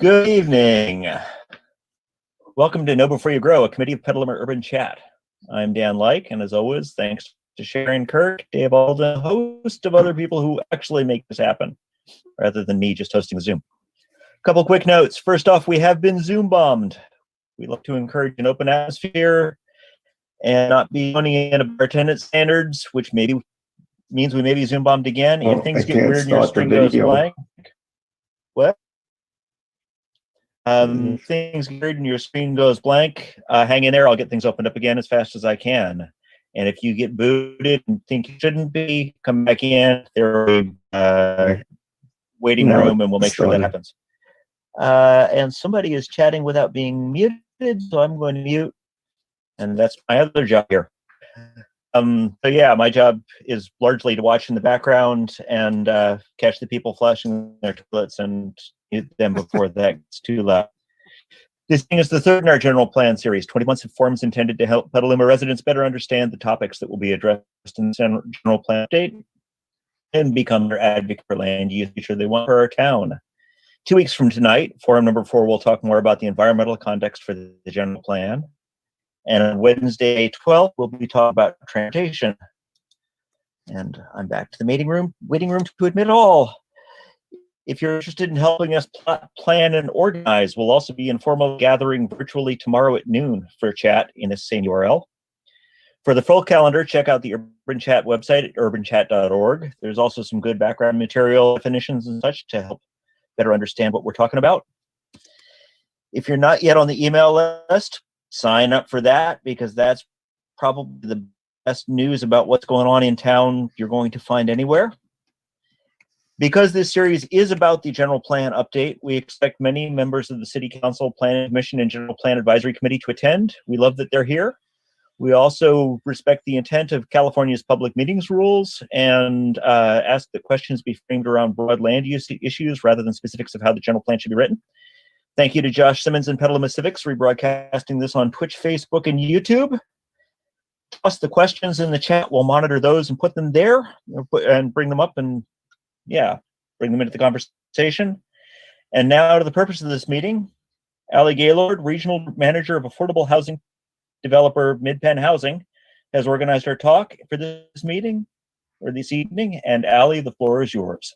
Good evening. Welcome to Know Before You Grow, a committee of Petaluma Urban Chat. I'm Dan Like, and as always, thanks to Sharon Kirk, Dave Alden, a host of other people who actually make this happen, rather than me just hosting Zoom. A couple quick notes. First off, we have been Zoom bombed. We like to encourage an open atmosphere and not be owning in our attendance standards, which maybe means we may be Zoom bombed again. If things get weird and your screen goes blank. What? Things get weird and your screen goes blank, hang in there. I'll get things opened up again as fast as I can. And if you get booted and think you shouldn't be, come back in. There's a waiting room, and we'll make sure that happens. And somebody is chatting without being muted, so I'm going to mute. And that's my other job here. So yeah, my job is largely to watch in the background and catch the people flushing their toilets and mute them before that gets too loud. This thing is the third in our general plan series, 20 months of forums intended to help Petaluma residents better understand the topics that will be addressed in the general plan update and become their advocate for land use future they want for our town. 2 weeks from tonight, forum number 4 will talk more about the environmental context for the general plan. And on Wednesday 12th, we'll be talking about transportation. And I'm back to the waiting room to admit all. If you're interested in helping us plot, plan, and organize, we'll also be informal gathering virtually tomorrow at noon for a chat in the same URL. For the full calendar, check out the Urban Chat website at urbanchat.org. There's also some good background material, definitions, and such to help better understand what we're talking about. If you're not yet on the email list, sign up for that, because that's probably the best news about what's going on in town you're going to find anywhere. Because this series is about the general plan update, we expect many members of the City Council, Planning Commission, and General Plan Advisory Committee to attend. We love that they're here. We also respect the intent of California's public meetings rules and ask that questions be framed around broad land use issues rather than specifics of how the general plan should be written. Thank you to Josh Simmons and Petaluma Civics rebroadcasting this on Twitch, Facebook, and YouTube. Toss the questions in the chat. We'll monitor those and put them there and bring them up and bring them into the conversation. And now to the purpose of this meeting. Allie Gaylord, Regional Manager of Affordable Housing Developer Mid-Penn Housing, has organized our talk for this meeting, or this evening. And Allie, the floor is yours.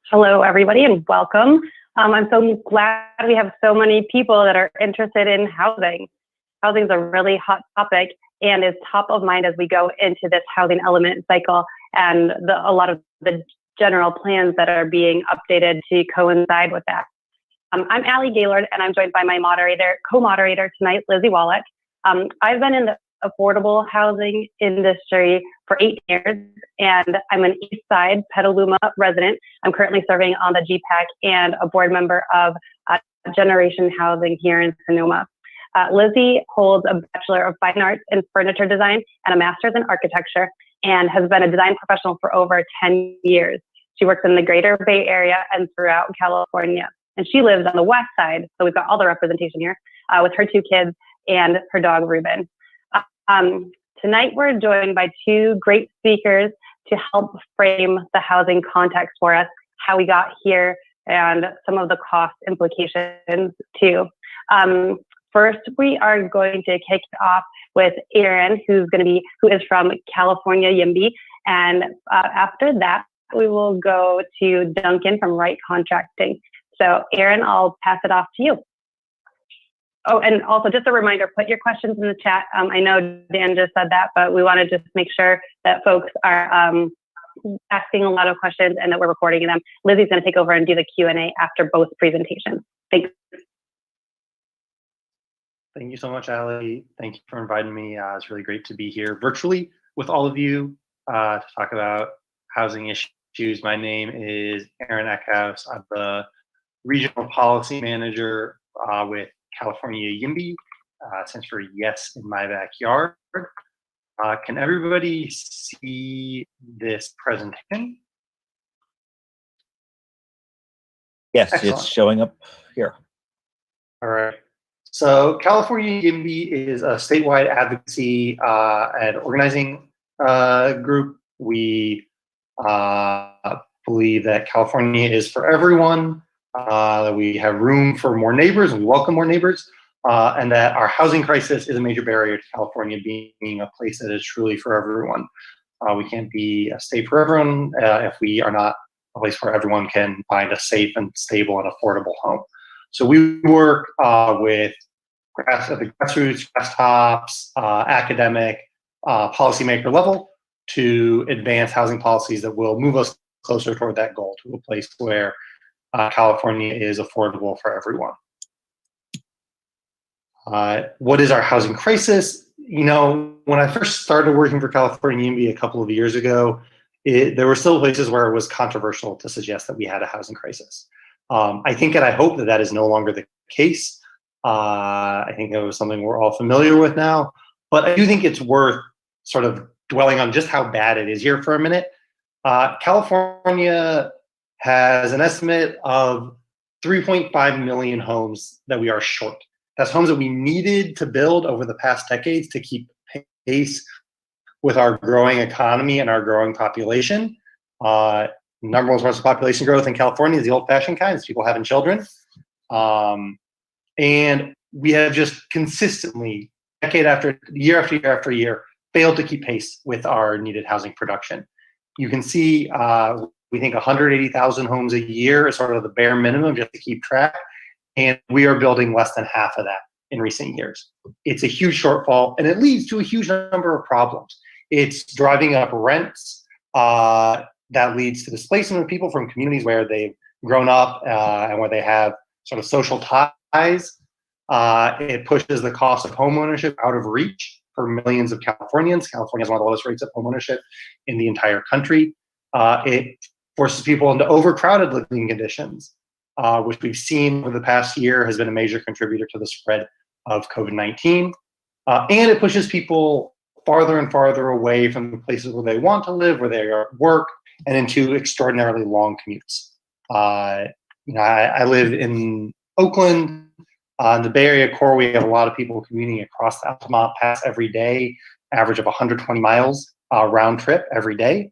Hello, everybody, and welcome. I'm so glad we have so many people that are interested in housing. Housing is a really hot topic and is top of mind as we go into this housing element cycle and a lot of the general plans that are being updated to coincide with that. I'm Allie Gaylord, and I'm joined by my co-moderator tonight, Lizzie Wallack. I've been in the affordable housing industry for 8 years, and I'm an East Side Petaluma resident. I'm currently serving on the GPAC and a board member of Generation Housing here in Sonoma. Lizzie holds a Bachelor of Fine Arts in Furniture Design and a Master's in Architecture, and has been a design professional for over 10 years. She works in the greater Bay Area and throughout California. And she lives on the west side, so we've got all the representation here, with her 2 kids and her dog, Ruben. Tonight, we're joined by 2 great speakers to help frame the housing context for us, how we got here, and some of the cost implications too. First, we are going to kick it off with Aaron, who is from California, YIMBY. And after that, we will go to Duncan from Wright Contracting. So Aaron, I'll pass it off to you. Oh, and also just a reminder, put your questions in the chat. I know Dan just said that, but we want to just make sure that folks are asking a lot of questions and that we're recording them. Lizzie's going to take over and do the Q&A after both presentations. Thanks. Thank you so much, Allie. Thank you for inviting me. It's really great to be here virtually with all of you to talk about housing issues. My name is Aaron Eckhouse. I'm the Regional Policy Manager with California YIMBY, stands for Yes in My Backyard. Can everybody see this presentation? Yes, Excellent. It's showing up here. All right. So California YIMBY is a statewide advocacy and organizing group. We believe that California is for everyone, that we have room for more neighbors and we welcome more neighbors, and that our housing crisis is a major barrier to California being a place that is truly for everyone. We can't be a state for everyone if we are not a place where everyone can find a safe and stable and affordable home. So we work with at the grassroots, desktops, academic, policymaker level to advance housing policies that will move us closer toward that goal, to a place where California is affordable for everyone. What is our housing crisis? You know, when I first started working for California YIMBY a couple of years ago, there were still places where it was controversial to suggest that we had a housing crisis. I think and I hope that that is no longer the case. I think it was something we're all familiar with now, but I do think it's worth sort of dwelling on just how bad it is here for a minute. California has an estimate of 3.5 million homes that we are short. That's homes that we needed to build over the past decades to keep pace with our growing economy and our growing population. Number one source of population growth in California is the old-fashioned kind, it's people having children. And we have just consistently, decade after year after year after year, failed to keep pace with our needed housing production. You can see, we think 180,000 homes a year is sort of the bare minimum just to keep track. And we are building less than half of that in recent years. It's a huge shortfall, and it leads to a huge number of problems. It's driving up rents. That leads to displacement of people from communities where they've grown up and where they have sort of social ties. It pushes the cost of homeownership out of reach for millions of Californians. California has one of the lowest rates of homeownership in the entire country. It forces people into overcrowded living conditions, which we've seen over the past year has been a major contributor to the spread of COVID-19. And it pushes people farther and farther away from the places where they want to live, where they work, and into extraordinarily long commutes. I live in Oakland. In the Bay Area core, we have a lot of people commuting across the Altamont Pass every day, average of 120 miles round trip every day.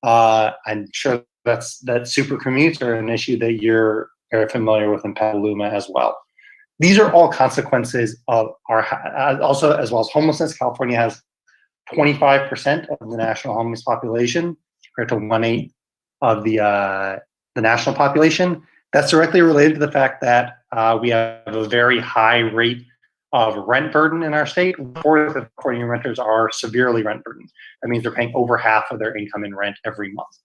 I'm sure that super commutes are an issue that you're very familiar with in Petaluma as well. These are all consequences of our, also as well as homelessness. California has 25% of the national homeless population compared to 1/8 of the national population. That's directly related to the fact that we have a very high rate of rent burden in our state. 4/5 of California renters are severely rent burdened. That means they're paying over half of their income in rent every month.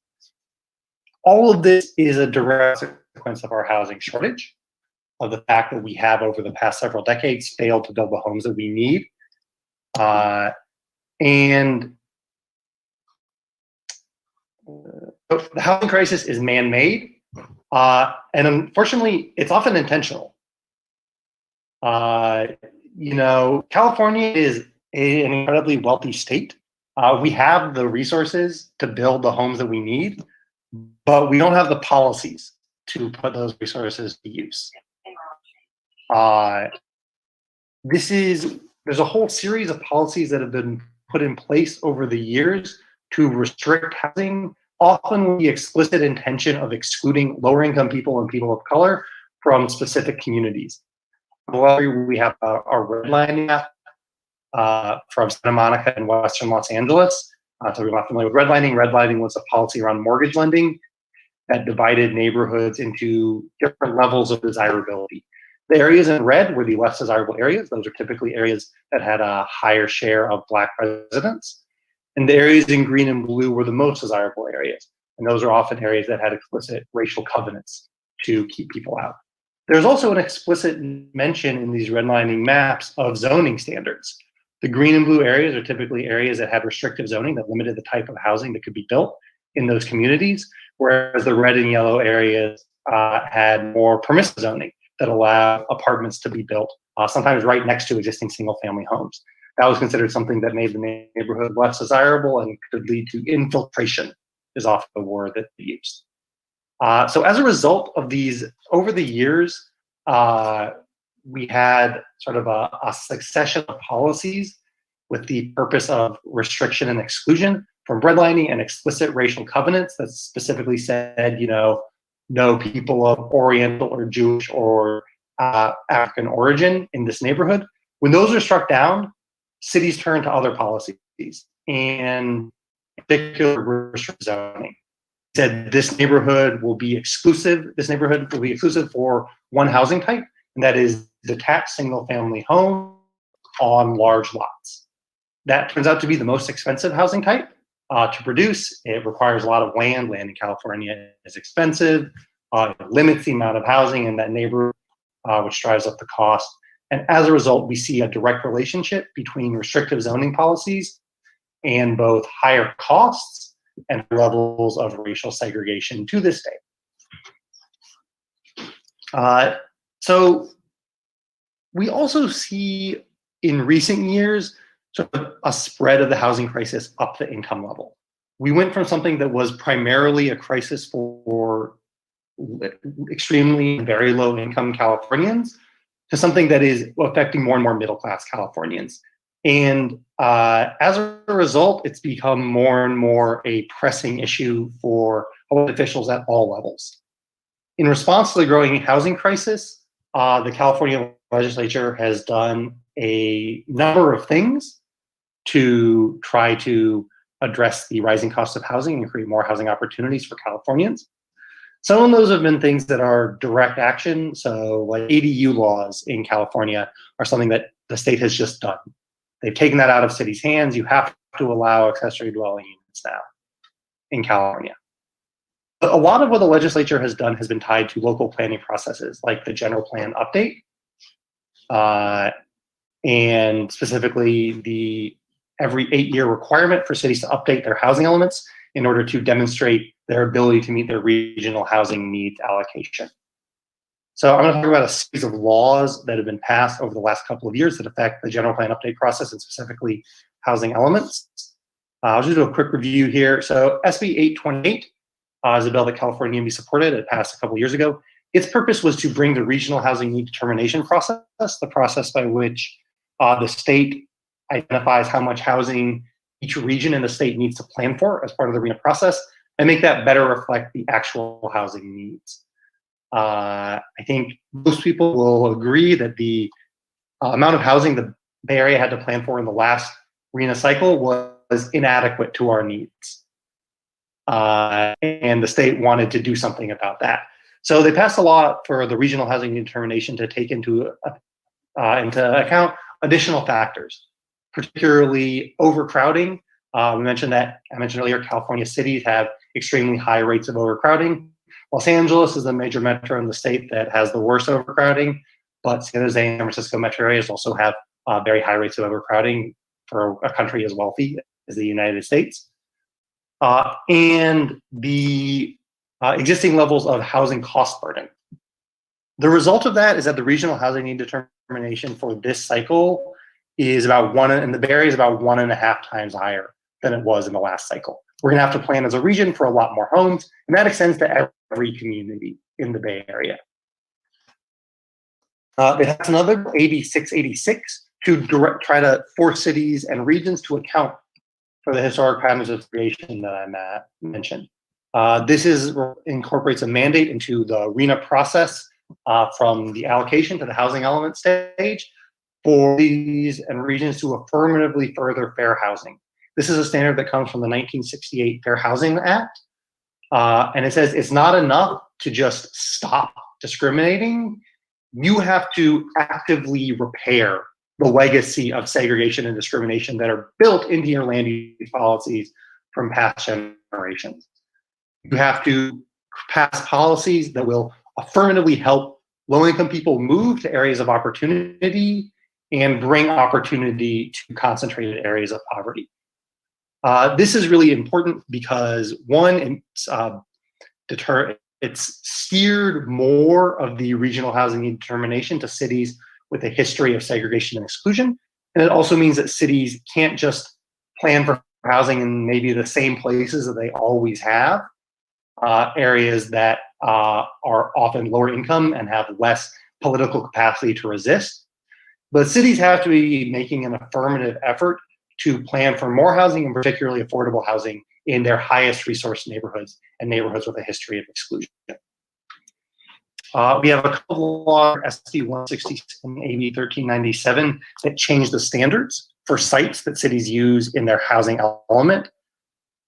All of this is a direct consequence of our housing shortage, of the fact that we have over the past several decades failed to build the homes that we need. And the housing crisis is man-made, and unfortunately, it's often intentional. California is an incredibly wealthy state. We have the resources to build the homes that we need, but we don't have the policies to put those resources to use. There's a whole series of policies that have been put in place over the years to restrict housing, often with the explicit intention of excluding lower income people and people of color from specific communities. We have our redlining map from Santa Monica and Western Los Angeles. So we're not familiar with redlining. Redlining was a policy around mortgage lending that divided neighborhoods into different levels of desirability. The areas in red were the less desirable areas. Those are typically areas that had a higher share of Black residents. And the areas in green and blue were the most desirable areas. And those are often areas that had explicit racial covenants to keep people out. There's also an explicit mention in these redlining maps of zoning standards. The green and blue areas are typically areas that had restrictive zoning that limited the type of housing that could be built in those communities, whereas the red and yellow areas had more permissive zoning that allowed apartments to be built, sometimes right next to existing single-family homes. That was considered something that made the neighborhood less desirable and could lead to infiltration, is often the word that they used. So as a result of these, over the years, we had sort of a succession of policies with the purpose of restriction and exclusion from redlining and explicit racial covenants that specifically said, no people of Oriental or Jewish or African origin in this neighborhood. When those are struck down, cities turn to other policies, and in particular restrict zoning. Said this neighborhood will be exclusive. This neighborhood will be exclusive for one housing type, and that is detached single-family home on large lots. That turns out to be the most expensive housing type to produce. It requires a lot of land. Land in California is expensive. It limits the amount of housing in that neighborhood, which drives up the cost. And as a result, we see a direct relationship between restrictive zoning policies and both higher costs and levels of racial segregation to this day. So we also see in recent years sort of a spread of the housing crisis up the income level. We went from something that was primarily a crisis for extremely very low income Californians to something that is affecting more and more middle class Californians. And as a result, it's become more and more a pressing issue for public officials at all levels. In response to the growing housing crisis, the California legislature has done a number of things to try to address the rising cost of housing and create more housing opportunities for Californians. Some of those have been things that are direct action. So like ADU laws in California are something that the state has just done. They've taken that out of cities' hands. You have to allow accessory dwelling units now in California. But a lot of what the legislature has done has been tied to local planning processes, like the general plan update, and specifically the every 8-year requirement for cities to update their housing elements in order to demonstrate their ability to meet their regional housing needs allocation. So I'm going to talk about a series of laws that have been passed over the last couple of years that affect the general plan update process and specifically housing elements. I'll just do a quick review here. So SB 828 is a bill that California YIMBY supported. It passed a couple of years ago. Its purpose was to bring the regional housing need determination process, the process by which the state identifies how much housing each region in the state needs to plan for as part of the RHNA process, and make that better reflect the actual housing needs. I think most people will agree that the amount of housing the Bay Area had to plan for in the last RHNA cycle was inadequate to our needs. And the state wanted to do something about that. So they passed a law for the regional housing determination to take into account additional factors, particularly overcrowding. I mentioned earlier, California cities have extremely high rates of overcrowding. Los Angeles is the major metro in the state that has the worst overcrowding, but San Jose and San Francisco metro areas also have very high rates of overcrowding for a country as wealthy as the United States. And the existing levels of housing cost burden. The result of that is that the regional housing need determination for this cycle is about in the Bay Area is about 1.5 times higher than it was in the last cycle. We're gonna have to plan as a region for a lot more homes, and that extends to every community in the Bay Area. It has another AB 686 to try to force cities and regions to account for the historic patterns of segregation that I mentioned. This incorporates a mandate into the RHNA process from the allocation to the housing element stage for cities and regions to affirmatively further fair housing. This is a standard that comes from the 1968 Fair Housing Act. And it says it's not enough to just stop discriminating. You have to actively repair the legacy of segregation and discrimination that are built into your land use policies from past generations. You have to pass policies that will affirmatively help low-income people move to areas of opportunity and bring opportunity to concentrated areas of poverty. This is really important because one, it's steered more of the regional housing need determination to cities with a history of segregation and exclusion. And it also means that cities can't just plan for housing in maybe the same places that they always have, areas that are often lower income and have less political capacity to resist. But cities have to be making an affirmative effort to plan for more housing and particularly affordable housing in their highest resource neighborhoods and neighborhoods with a history of exclusion. We have a couple of laws, SB 166 and AB 1397, that change the standards for sites that cities use in their housing element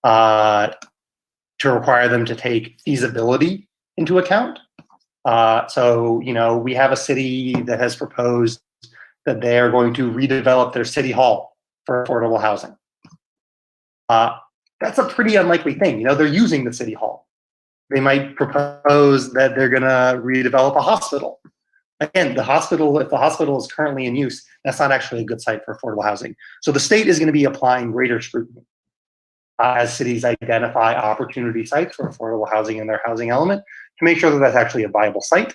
to require them to take feasibility into account. So, we have a city that has proposed that they are going to redevelop their city hall for affordable housing. That's a pretty unlikely thing. They're using the city hall. They might propose that they're going to redevelop a hospital. Again, if the hospital is currently in use, that's not actually a good site for affordable housing. So the state is going to be applying greater scrutiny as cities identify opportunity sites for affordable housing in their housing element to make sure that that's actually a viable site.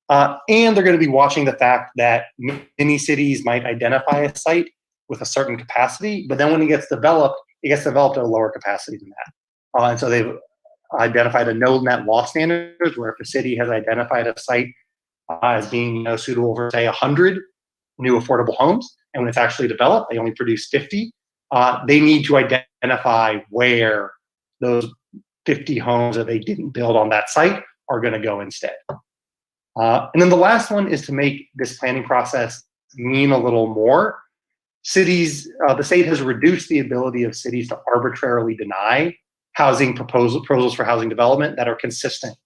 And they're going to be watching the fact that many cities might identify a site with a certain capacity, but then when it gets developed at a lower capacity than that. And so they've identified a no net loss standards, where if a city has identified a site as being suitable for, say, 100 new affordable homes, and when it's actually developed, they only produce 50, they need to identify where those 50 homes that they didn't build on that site are going to go instead. And then the last one is to make this planning process mean a little more. Cities, the state has reduced the ability of cities to arbitrarily deny housing proposals for housing development that are consistent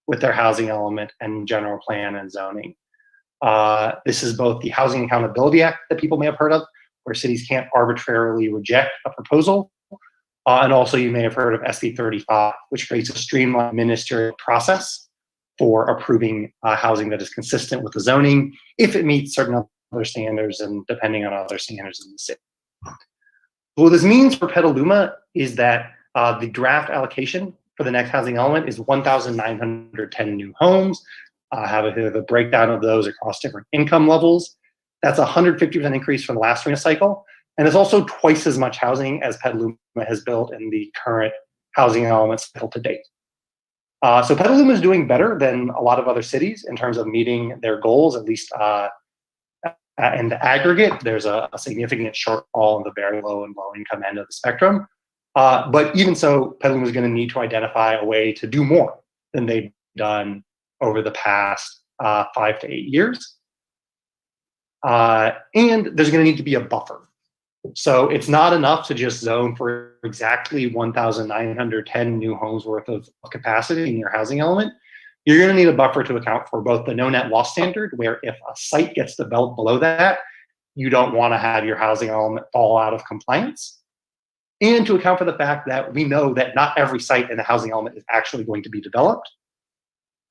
with their housing element and general plan and zoning. This is both the Housing Accountability Act that people may have heard of, where cities can't arbitrarily reject a proposal. And also you may have heard of SB 35, which creates a streamlined ministerial process for approving housing that is consistent with the zoning if it meets certain other standards and depending on other standards in the city. What this means for Petaluma is that the draft allocation for the next housing element is 1,910 new homes. I have a breakdown of those across different income levels. That's a 150% increase from the last RHNA cycle. And it's also twice as much housing as Petaluma has built in the current housing element cycle to date. So Petaluma is doing better than a lot of other cities in terms of meeting their goals, at least in the aggregate. There's a significant shortfall in the very low and low income end of the spectrum. But even so, Petaluma is going to need to identify a way to do more than they've done over the past 5 to 8 years. And there's going to need to be a buffer. So it's not enough to just zone for exactly 1,910 new homes worth of capacity in your housing element. You're going to need a buffer to account for both the no net loss standard, where if a site gets developed below that, you don't want to have your housing element fall out of compliance, and to account for the fact that we know that not every site in the housing element is actually going to be developed.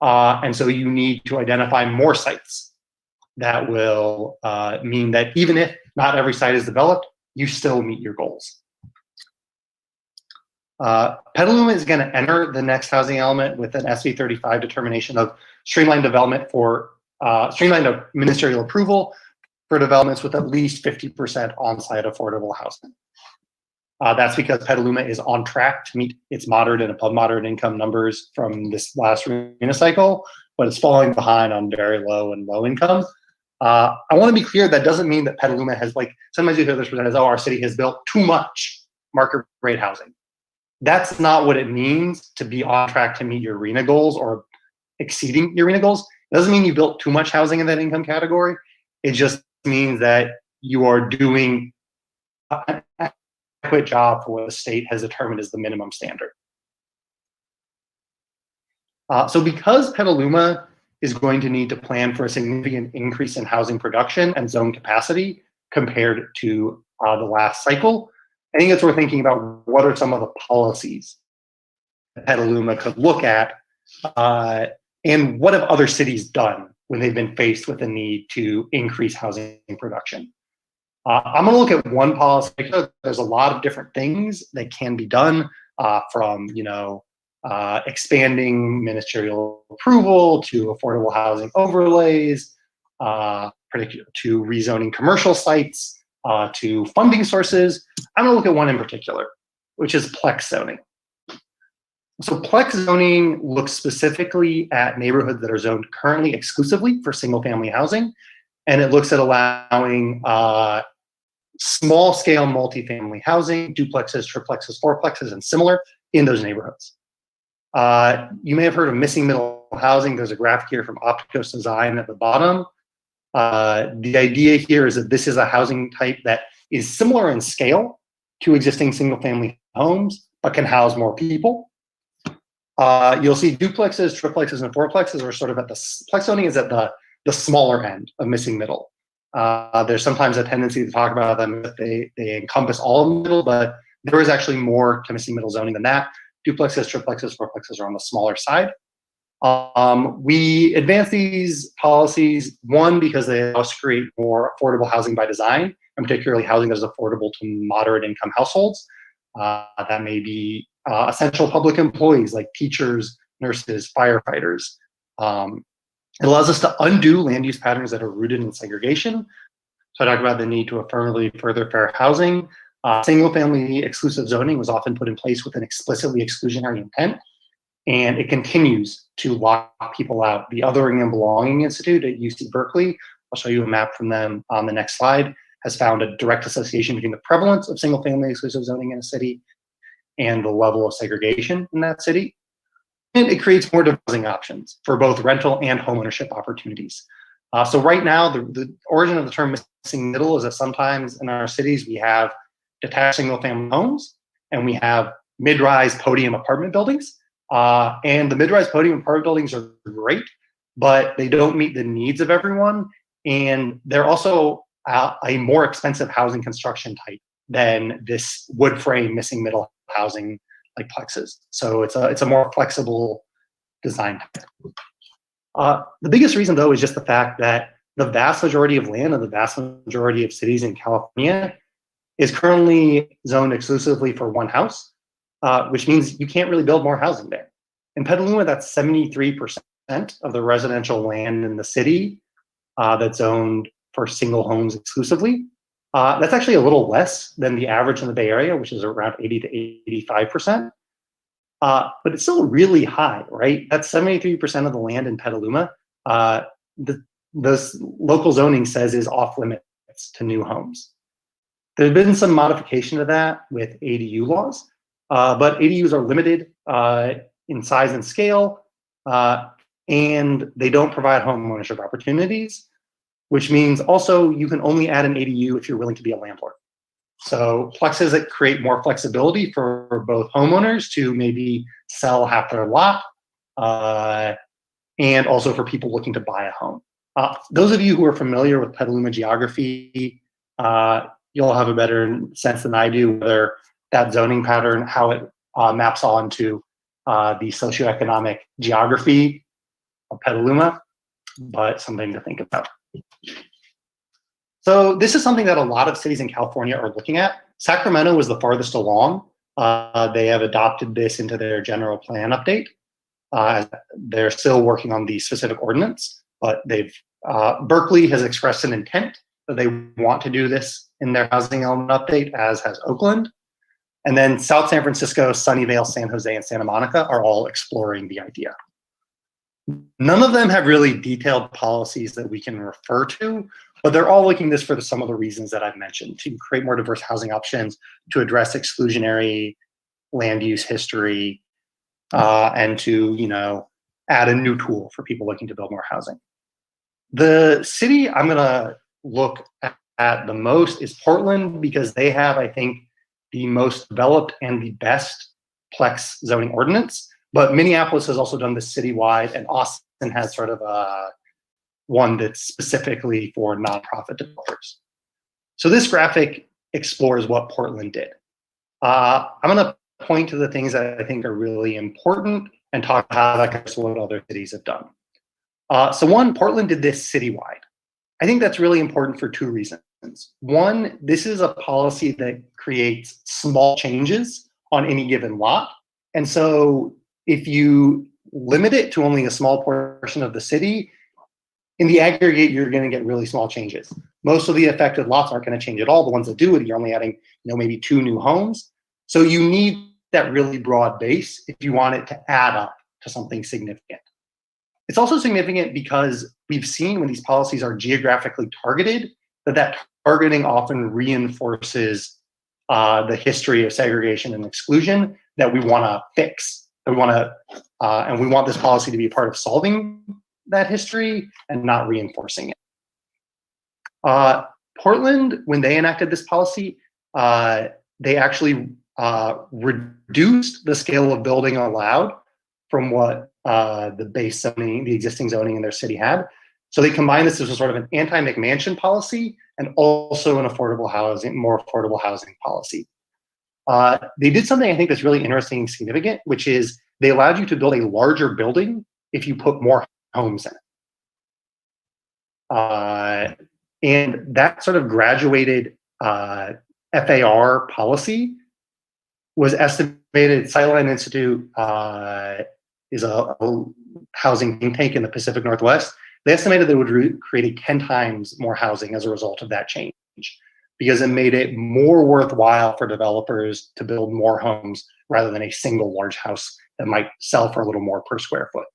And so you need to identify more sites that will mean that even if not every site is developed, you still meet your goals. Petaluma is going to enter the next housing element with an SB 35 determination of streamlined development for streamlined ministerial approval for developments with at least 50% on-site affordable housing. That's because Petaluma is on track to meet its moderate and above moderate income numbers from this last RHNA cycle, but it's falling behind on very low and low income. I want to be clear, that doesn't mean that Petaluma has, sometimes you hear this presented as, our city has built too much market rate housing. That's not what it means to be on track to meet your RHNA goals or exceeding your RHNA goals. It doesn't mean you built too much housing in that income category. It just means that you are doing an adequate job for what the state has determined as the minimum standard. So because Petaluma is going to need to plan for a significant increase in housing production and zone capacity compared to the last cycle, I think it's worth thinking about what are some of the policies that Petaluma could look at, and what have other cities done when they've been faced with the need to increase housing production. I'm going to look at one policy. There's a lot of different things that can be done, from expanding ministerial approval to affordable housing overlays, to rezoning commercial sites, to funding sources. I'm going to look at one in particular, which is plex zoning. So plex zoning looks specifically at neighborhoods that are zoned currently exclusively for single family housing. And it looks at allowing small scale multifamily housing, duplexes, triplexes, fourplexes, and similar in those neighborhoods. You may have heard of missing middle housing. There's a graphic here from Opticos Design at the bottom. The idea here is that this is a housing type that is similar in scale to existing single family homes, but can house more people. You'll see duplexes, triplexes, and fourplexes are sort of at the, plex zoning is at the smaller end of missing middle. There's sometimes a tendency to talk about them that they encompass all of the middle, but there is actually more to missing middle zoning than that. Duplexes, triplexes, fourplexes are on the smaller side. We advance these policies, one, because they allow us to create more affordable housing by design, and particularly housing that is affordable to moderate income households. That may be essential public employees like teachers, nurses, firefighters. It allows us to undo land use patterns that are rooted in segregation. So I talk about the need to affirmatively further fair housing. Single family exclusive zoning was often put in place with an explicitly exclusionary intent, and it continues to lock people out. The Othering and Belonging Institute at UC Berkeley, I'll show you a map from them on the next slide, has found a direct association between the prevalence of single family exclusive zoning in a city and the level of segregation in that city. And it creates more housing options for both rental and homeownership opportunities. So right now, the origin of the term missing middle is that sometimes in our cities, we have detached single family homes and we have mid-rise podium apartment buildings. And the mid-rise podium apartment buildings are great, but they don't meet the needs of everyone. And they're also a more expensive housing construction type than this wood frame missing middle housing like plexes. So it's a more flexible design type. The biggest reason, though, is just the fact that the vast majority of land and the vast majority of cities in California is currently zoned exclusively for one house, which means you can't really build more housing there. In Petaluma, that's 73% of the residential land in the city that's zoned for single homes exclusively. That's actually a little less than the average in the Bay Area, which is around 80 to 85%. But it's still really high, right? That's 73% of the land in Petaluma. The local zoning says is off limits to new homes. There's been some modification to that with ADU laws, but ADUs are limited in size and scale, and they don't provide home ownership opportunities, which means also you can only add an ADU if you're willing to be a landlord. So plexes that create more flexibility for both homeowners to maybe sell half their lot, and also for people looking to buy a home. Those of you who are familiar with Petaluma geography, you'll have a better sense than I do whether that zoning pattern, how it maps onto the socioeconomic geography of Petaluma, but something to think about. So this is something that a lot of cities in California are looking at. Sacramento was the farthest along. They have adopted this into their general plan update. They're still working on the specific ordinance, but Berkeley has expressed an intent that they want to do this in their housing element update, as has Oakland. And then South San Francisco, Sunnyvale, San Jose, and Santa Monica are all exploring the idea. None of them have really detailed policies that we can refer to, but they're all looking this for some of the reasons that I've mentioned, to create more diverse housing options, to address exclusionary land use history, and to add a new tool for people looking to build more housing. The city I'm going to look at the most is Portland, because they have, I think, the most developed and the best plex zoning ordinance. But Minneapolis has also done this citywide, and Austin has sort of one that's specifically for nonprofit developers. So this graphic explores what Portland did. I'm going to point to the things that I think are really important and talk about how that compares to what other cities have done. So one, Portland did this citywide. I think that's really important for two reasons. One, this is a policy that creates small changes on any given lot. And so if you limit it to only a small portion of the city, in the aggregate, you're going to get really small changes. Most of the affected lots aren't going to change at all. The ones that do it, you're only adding, maybe 2 new homes. So you need that really broad base if you want it to add up to something significant. It's also significant because we've seen when these policies are geographically targeted, that targeting often reinforces the history of segregation and exclusion that we want to fix. And we want this policy to be part of solving that history and not reinforcing it. Portland, when they enacted this policy, they actually reduced the scale of building allowed from what the base zoning, the existing zoning in their city had. So they combined this as a sort of an anti-McMansion policy and also an affordable housing, more affordable housing policy. They did something I think that's really interesting and significant, which is they allowed you to build a larger building if you put more homes in it. And that sort of graduated FAR policy was estimated. Sightline Institute is a housing think tank in the Pacific Northwest. They estimated that it would create 10 times more housing as a result of that change, because it made it more worthwhile for developers to build more homes rather than a single large house that might sell for a little more per square foot.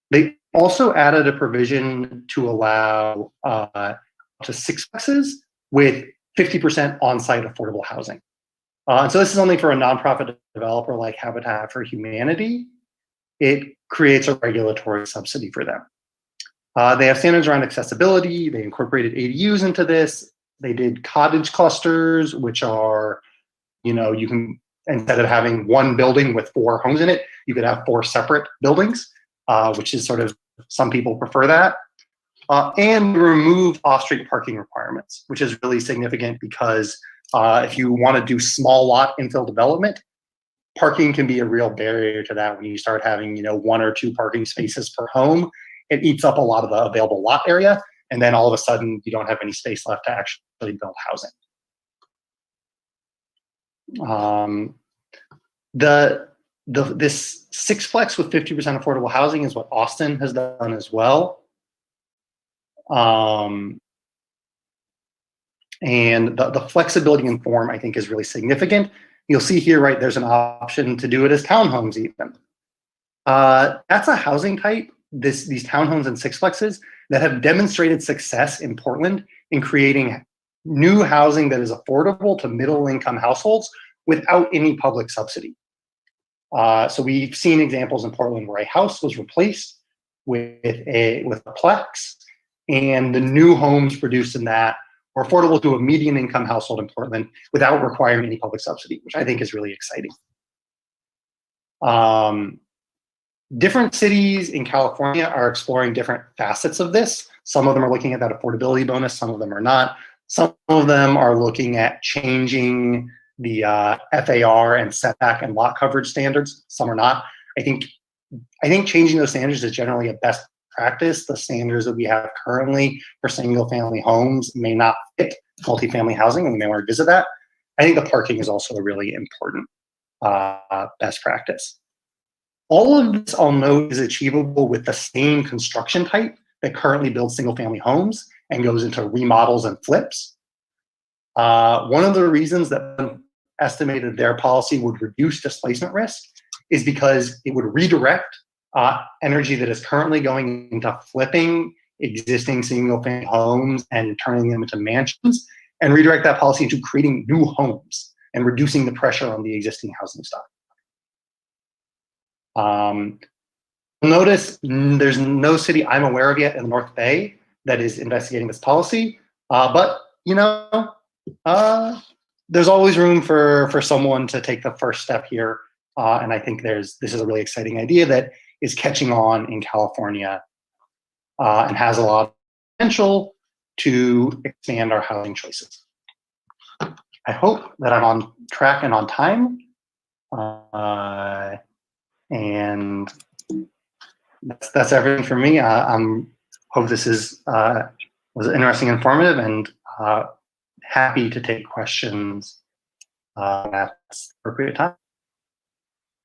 They also added a provision to allow up to 6plexes with 50% on-site affordable housing. And so this is only for a nonprofit developer like Habitat for Humanity. It creates a regulatory subsidy for them. They have standards around accessibility. They incorporated ADUs into this. They did cottage clusters, which are, you can, instead of having one building with 4 homes in it, you could have 4 separate buildings, which is sort of, some people prefer that. And remove off-street parking requirements, which is really significant because if you want to do small lot infill development, parking can be a real barrier to that. When you start having, 1 or 2 parking spaces per home, it eats up a lot of the available lot area. And then all of a sudden you don't have any space left to actually build housing. This 6plex with 50% affordable housing is what Austin has done as well. And the flexibility in form, I think, is really significant. You'll see here, right, there's an option to do it as townhomes even. That's a housing type, these townhomes and 6plexes, that have demonstrated success in Portland in creating new housing that is affordable to middle-income households without any public subsidy. So we've seen examples in Portland where a house was replaced with a plex, and the new homes produced in that were affordable to a median income household in Portland without requiring any public subsidy, which I think is really exciting. Different cities in California are exploring different facets of this. Some of them are looking at that affordability bonus, some of them are not. Some of them are looking at changing the FAR and setback and lot coverage standards. Some are not. I think changing those standards is generally a best practice. The standards that we have currently for single family homes may not fit multifamily housing, and we may want to visit that. I think the parking is also a really important best practice. All of this, I'll note, is achievable with the same construction type that currently builds single family homes and goes into remodels and flips. One of the reasons that estimated their policy would reduce displacement risk is because it would redirect energy that is currently going into flipping existing single family homes and turning them into mansions, and redirect that policy into creating new homes and reducing the pressure on the existing housing stock. Notice there's no city I'm aware of yet in the North Bay that is investigating this policy, but there's always room for someone to take the first step here, and I think this is a really exciting idea that is catching on in California and has a lot of potential to expand our housing choices. I hope that I'm on track and on time. And that's everything for me. Hope this was interesting and informative, and happy to take questions at the appropriate time.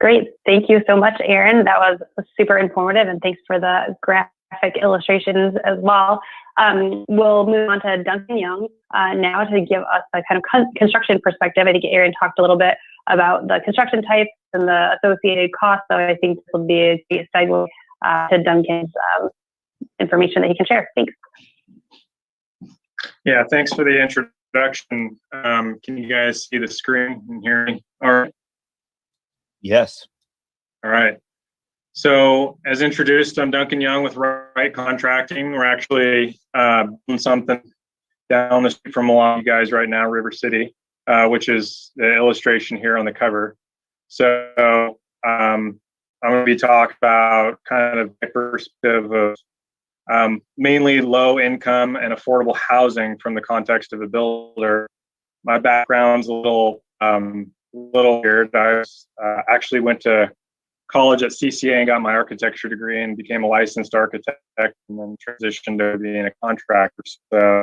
Great. Thank you so much, Aaron. That was super informative, and thanks for the graphic illustrations as well. We'll move on to Duncan Young now to give us a kind of construction perspective. I think Aaron talked a little bit about the construction types and the associated costs, so I think this will be a great segue to Duncan's information that he can share. Thanks. Yeah, thanks for the introduction. Can you guys see the screen and hear me? All right. Yes. All right. So as introduced, I'm Duncan Young with Wright Contracting. We're actually doing something down the street from a lot of you guys right now, River City, which is the illustration here on the cover. So I'm going to be talking about kind of the perspective of mainly low income and affordable housing from the context of a builder. My background's a little weird. I actually went to college at CCA and got my architecture degree and became a licensed architect, and then transitioned to being a contractor. So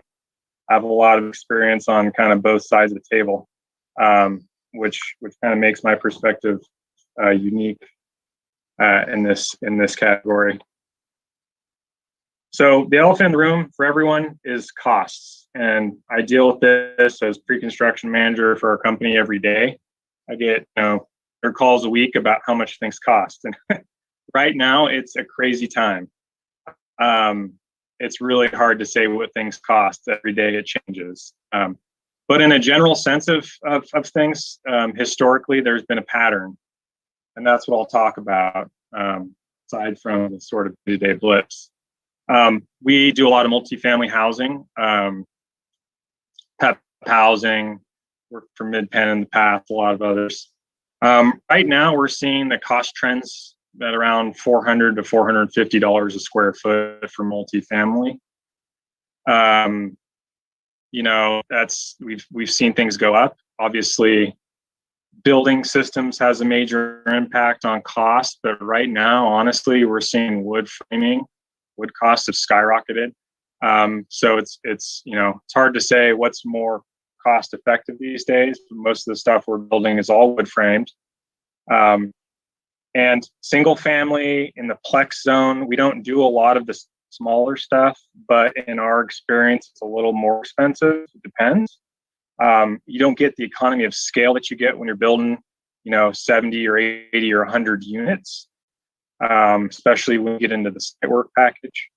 I have a lot of experience on kind of both sides of the table, which kind of makes my perspective unique in this category. So the elephant in the room for everyone is costs, and I deal with this as pre-construction manager for our company every day. I get 100 calls a week about how much things cost, and right now it's a crazy time. It's really hard to say what things cost. Every day it changes. But in a general sense of things, historically there's been a pattern, and that's what I'll talk about. Aside from the sort of day-to-day blips. We do a lot of multifamily housing, PEP housing, worked for Mid-Penn in the past, a lot of others. Right now, we're seeing the cost trends at around $400 to $450 a square foot for multifamily. We've seen things go up. Obviously, building systems has a major impact on cost, but right now, honestly, we're seeing wood framing. Wood costs have skyrocketed. So it's hard to say what's more cost effective these days. Most of the stuff we're building is all wood framed. And single family in the Plex zone, we don't do a lot of the smaller stuff, but in our experience, it's a little more expensive. It depends. You don't get the economy of scale that you get when you're building, 70 or 80 or 100 units. Especially when you get into the site work package.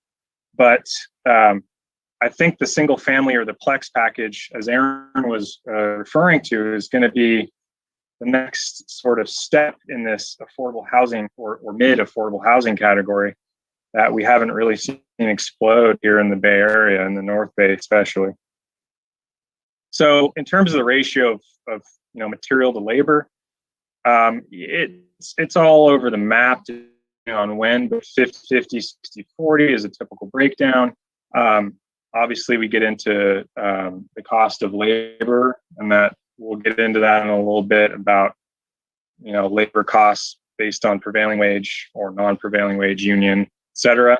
But I think the single family or the Plex package, as Aaron was referring to, is going to be the next sort of step in this affordable housing or mid-affordable housing category that we haven't really seen explode here in the Bay Area, in the North Bay especially. So in terms of the ratio of material to labor, it's all over the map on when, but 50-50, 60-40 is a typical breakdown. Obviously, we get into the cost of labor, and that we'll get into that in a little bit about labor costs based on prevailing wage or non-prevailing wage, union, etc.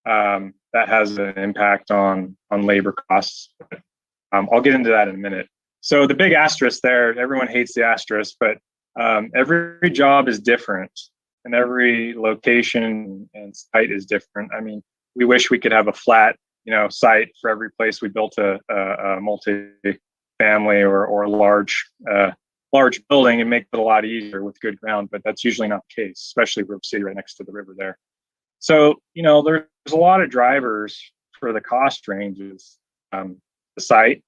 That has an impact on labor costs. I'll get into that in a minute. So the big asterisk there, everyone hates the asterisk, but every job is different. And every location and site is different. I mean, we wish we could have a flat, site for every place we built a multi-family or a large building and make it a lot easier with good ground. But that's usually not the case, especially River City right next to the river there. So, there's a lot of drivers for the cost ranges. The site,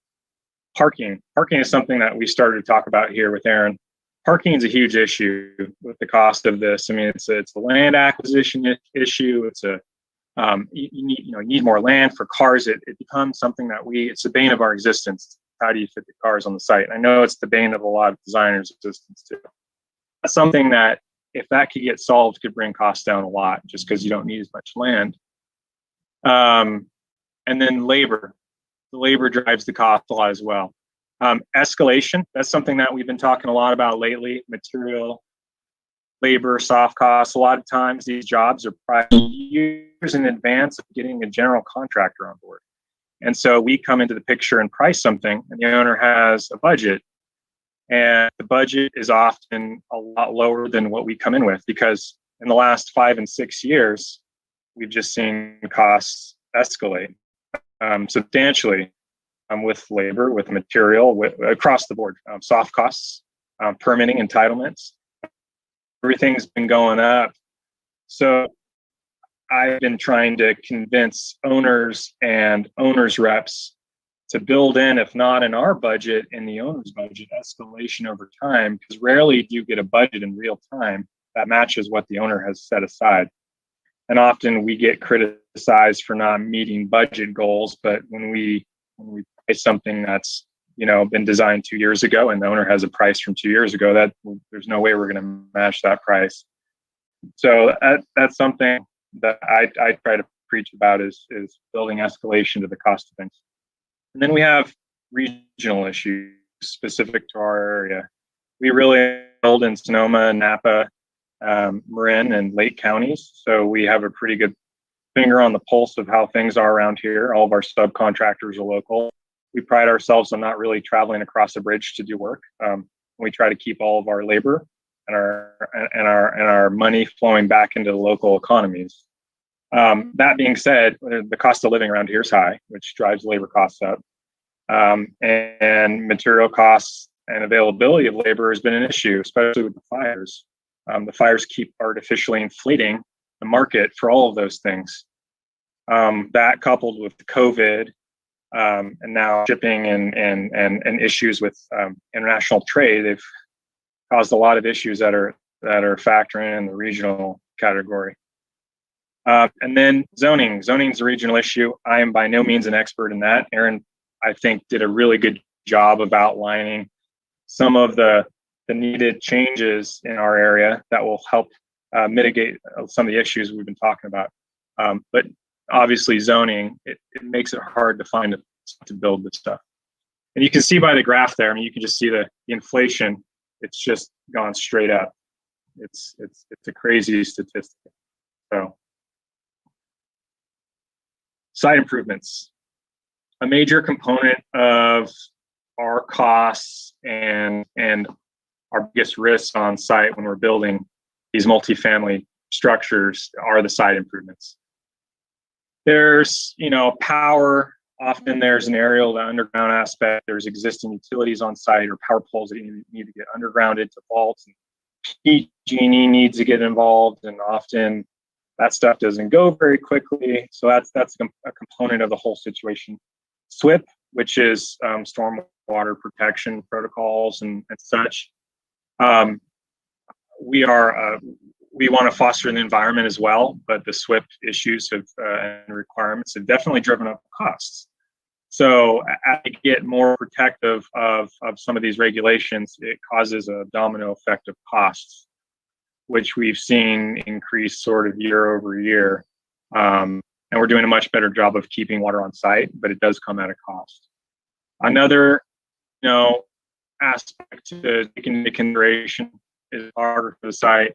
parking is something that we started to talk about here with Aaron. Parking is a huge issue with the cost of this. I mean, it's a land acquisition issue. It's you need more land for cars. It becomes something that it's the bane of our existence. How do you fit the cars on the site? And I know it's the bane of a lot of designers' existence too. That's something that, if that could get solved, could bring costs down a lot, just because you don't need as much land. And then labor. The labor drives the cost a lot as well. Escalation, that's something that we've been talking a lot about lately. Material, labor, soft costs. A lot of times these jobs are priced years in advance of getting a general contractor on board. And so we come into the picture and price something, and the owner has a budget. And the budget is often a lot lower than what we come in with, because in the last 5 and 6 years, we've just seen costs escalate substantially. With labor, with material, across the board, soft costs, permitting, entitlements, everything's been going up. So I've been trying to convince owners and owners reps to build in, if not in our budget, in the owner's budget, escalation over time, because rarely do you get a budget in real time that matches what the owner has set aside. And often we get criticized for not meeting budget goals, but when we price something that's been designed 2 years ago and the owner has a price from 2 years ago, that there's no way we're going to match that price. So that's something that I try to preach about is building escalation to the cost of things. And then we have regional issues specific to our area. We really build in Sonoma, Napa, Marin, and Lake counties. So we have a pretty good finger on the pulse of how things are around here. All of our subcontractors are local. We pride ourselves on not really traveling across a bridge to do work. We try to keep all of our labor and our money flowing back into the local economies. That being said, the cost of living around here is high, which drives labor costs up. And material costs and availability of labor has been an issue, especially with the fires. The fires keep artificially inflating the market for all of those things. That coupled with COVID and now shipping and issues with international trade, they've caused a lot of issues that are factoring in the regional category. And then zoning. Zoning is a regional issue. I am by no means an expert in that. Aaron, I think, did a really good job of outlining some of the needed changes in our area that will help mitigate some of the issues we've been talking about. But obviously zoning, it makes it hard to find to build this stuff. And you can see by the graph there, I mean, you can just see the inflation. It's just gone straight up. It's a crazy statistic. So site improvements. A major component of our costs and our biggest risks on site when we're building these multifamily structures are the site improvements. There's, power. Often there's an aerial to underground aspect. There's existing utilities on site or power poles that need to get undergrounded to vaults. PG&E needs to get involved, and often that stuff doesn't go very quickly. So that's a component of the whole situation. SWIP, which is stormwater protection protocols and such. We want to foster an environment as well, but the SWIP issues and requirements have definitely driven up costs. So as we get more protective of some of these regulations, it causes a domino effect of costs, which we've seen increase sort of year over year. And we're doing a much better job of keeping water on site, but it does come at a cost. Another, aspect to take into consideration is harder for the site.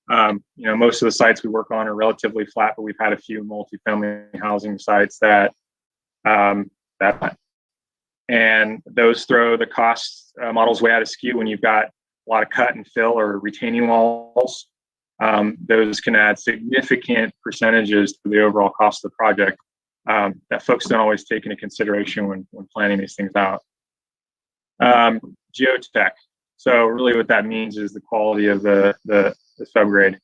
Most of the sites we work on are relatively flat, but we've had a few multifamily housing sites that and those throw the cost models way out of skew when you've got a lot of cut and fill or retaining walls. Those can add significant percentages to the overall cost of the project that folks don't always take into consideration when planning these things out. Geotech. So really what that means is the quality of the subgrade.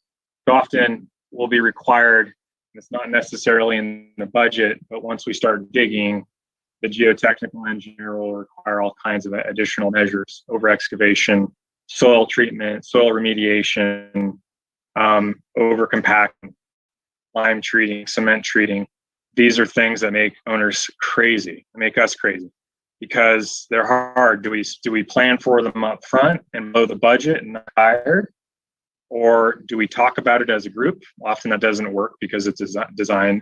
So often will be required, it's not necessarily in the budget, but once we start digging, the geotechnical engineer will require all kinds of additional measures: over excavation, soil treatment, soil remediation, over compacting, lime treating, cement treating. These are things that make owners crazy, make us crazy, because they're hard. Do we plan for them up front and blow the budget and not hire? Or do we talk about it as a group? Well, often that doesn't work because it's design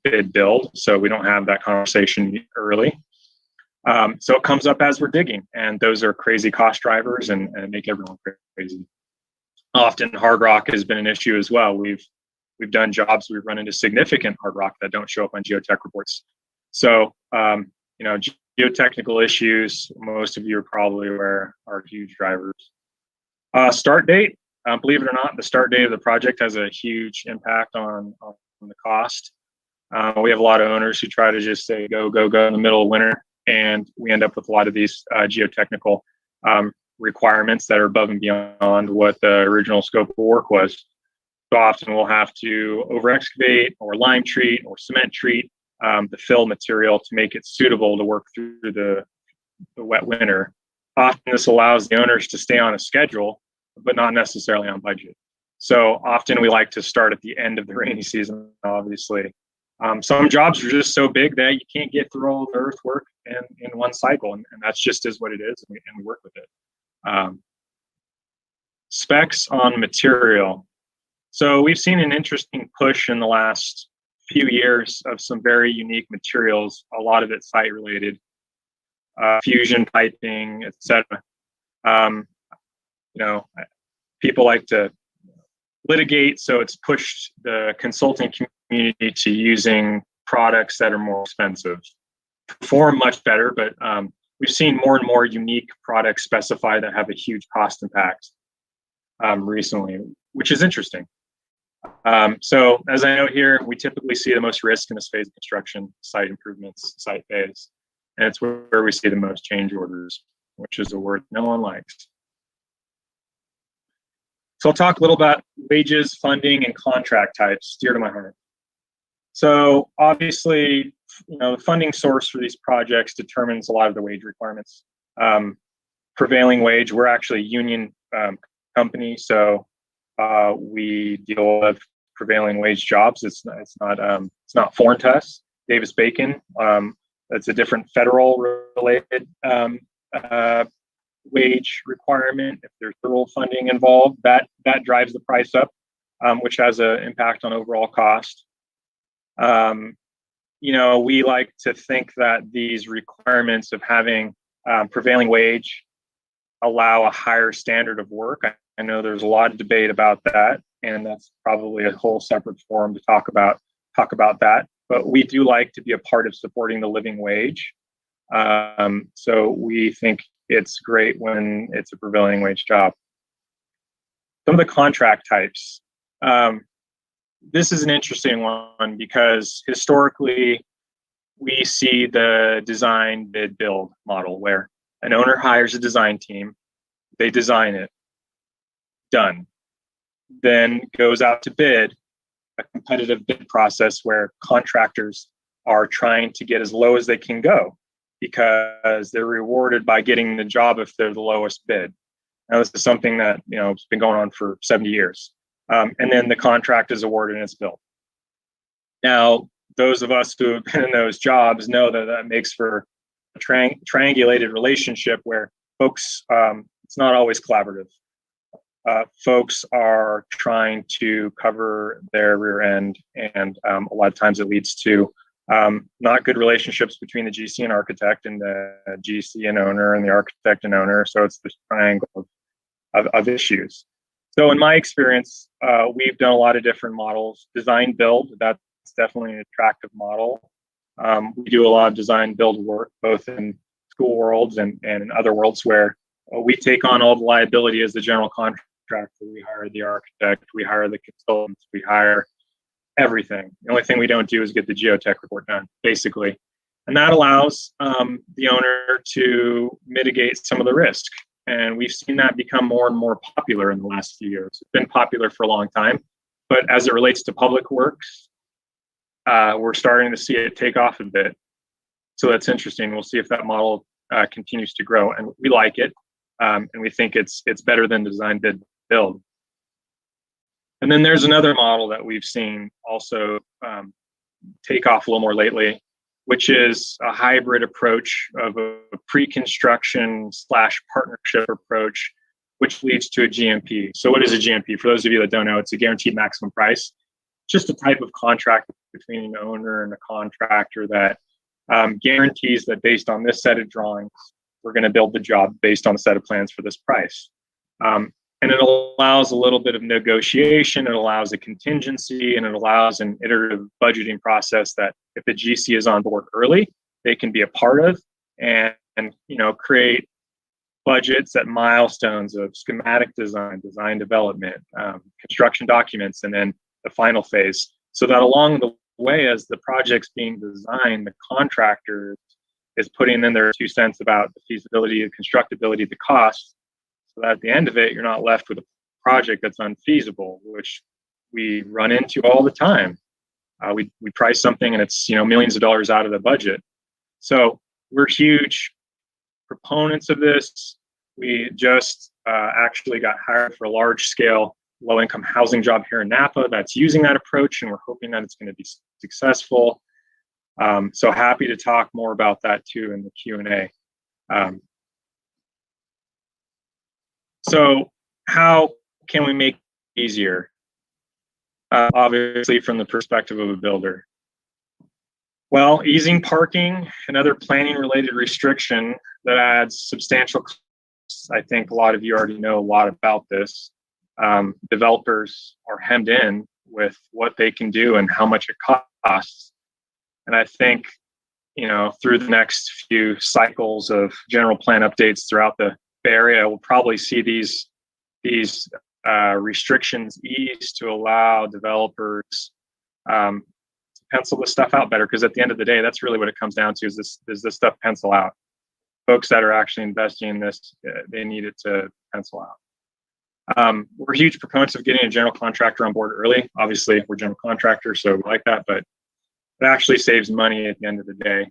bid build. So we don't have that conversation early. So it comes up as we're digging, and those are crazy cost drivers and make everyone crazy. Often hard rock has been an issue as well. We've done jobs, we've run into significant hard rock that don't show up on geotech reports. So, geotechnical issues, most of you are probably aware, are huge drivers. Start date, believe it or not, the start date of the project has a huge impact on the cost. We have a lot of owners who try to just say, go in the middle of winter, and we end up with a lot of these geotechnical requirements that are above and beyond what the original scope of work was. So often we'll have to over excavate or lime treat or cement treat the fill material to make it suitable to work through the wet winter. Often this allows the owners to stay on a schedule, but not necessarily on budget. So often we like to start at the end of the rainy season, obviously. Some jobs are just so big that you can't get through all the earthwork in one cycle, and that's just is what it is, and we work with it. Specs on material. So we've seen an interesting push in the last few years of some very unique materials, a lot of it site related, fusion piping, etc. People like to litigate, so it's pushed the consulting community to using products that are more expensive, perform much better, but we've seen more and more unique products specified that have a huge cost impact recently, which is interesting. So as I note here, we typically see the most risk in this phase of construction, site improvements, site phase, and it's where we see the most change orders, which is a word no one likes. So I'll talk a little about wages, funding, and contract types, dear to my heart. So obviously, the funding source for these projects determines a lot of the wage requirements. Prevailing wage, we're actually a union company, so we deal with prevailing wage jobs. It's not foreign to us. Davis-Bacon, that's a different federal related wage requirement. If there's federal funding involved, that drives the price up, which has an impact on overall cost. We like to think that these requirements of having prevailing wage allow a higher standard of work. I know there's a lot of debate about that, and that's probably a whole separate forum to talk about that. But we do like to be a part of supporting the living wage. So we think it's great when it's a prevailing wage job. Some of the contract types. This is an interesting one because historically we see the design, bid, build model where an owner hires a design team, they design it, done. Then goes out to bid, a competitive bid process where contractors are trying to get as low as they can go because they're rewarded by getting the job if they're the lowest bid. Now, this is something that it's been going on for 70 years. And then the contract is awarded and it's built. Now, those of us who have been in those jobs know that makes for a triangulated relationship where folks, it's not always collaborative. Folks are trying to cover their rear end, and a lot of times it leads to not good relationships between the GC and architect, and the GC and owner, and the architect and owner. So it's this triangle of issues. So in my experience, we've done a lot of different models. Design build, that's definitely an attractive model. We do a lot of design build work, both in school worlds and in other worlds where we take on all the liability as the general contractor. We hire the architect, we hire the consultants, we hire everything. The only thing we don't do is get the geotech report done, basically. And that allows the owner to mitigate some of the risk. And we've seen that become more and more popular in the last few years. It's been popular for a long time, but as it relates to public works, we're starting to see it take off a bit. So that's interesting. We'll see if that model continues to grow, and we like it, and we think it's better than design, bid, build. And then there's another model that we've seen also take off a little more lately, which is a hybrid approach of a pre-construction / partnership approach, which leads to a GMP. So what is a GMP? For those of you that don't know, it's a guaranteed maximum price. Just a type of contract between an owner and a contractor that guarantees that based on this set of drawings, we're going to build the job based on a set of plans for this price. And it allows a little bit of negotiation, it allows a contingency, and it allows an iterative budgeting process that if the GC is on board early, they can be a part of and create budgets at milestones of schematic design, design development, construction documents, and then the final phase. So that along the way, as the project's being designed, the contractor is putting in their 2 cents about the feasibility, the constructability, the cost, so that at the end of it, you're not left with a project that's unfeasible, which we run into all the time. We price something and it's, millions of dollars out of the budget. So we're huge proponents of this. We just actually got hired for a large scale low-income housing job here in Napa that's using that approach, and we're hoping that it's going to be successful. So happy to talk more about that too in the Q&A. So how can we make it easier? Obviously from the perspective of a builder. Well, easing parking, another planning related restriction that adds substantial costs. I think a lot of you already know a lot about this. Developers are hemmed in with what they can do and how much it costs. And I think, through the next few cycles of general plan updates throughout the Bay Area, we'll probably see these restrictions ease to allow developers to pencil this stuff out better. Because at the end of the day, that's really what it comes down to: does this stuff pencil out? Folks that are actually investing in this, they need it to pencil out. We're huge proponents of getting a general contractor on board early. Obviously, we're general contractors, so we like that, but it actually saves money at the end of the day.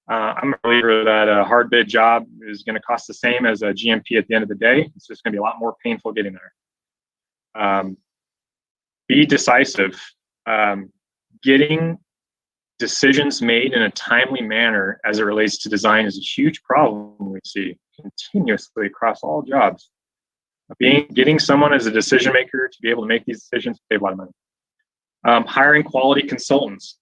I'm a believer that a hard bid job is going to cost the same as a GMP at the end of the day. It's just going to be a lot more painful getting there. Be decisive. Getting decisions made in a timely manner as it relates to design is a huge problem we see continuously across all jobs. Getting someone as a decision maker to be able to make these decisions save a lot of money. Hiring quality consultants.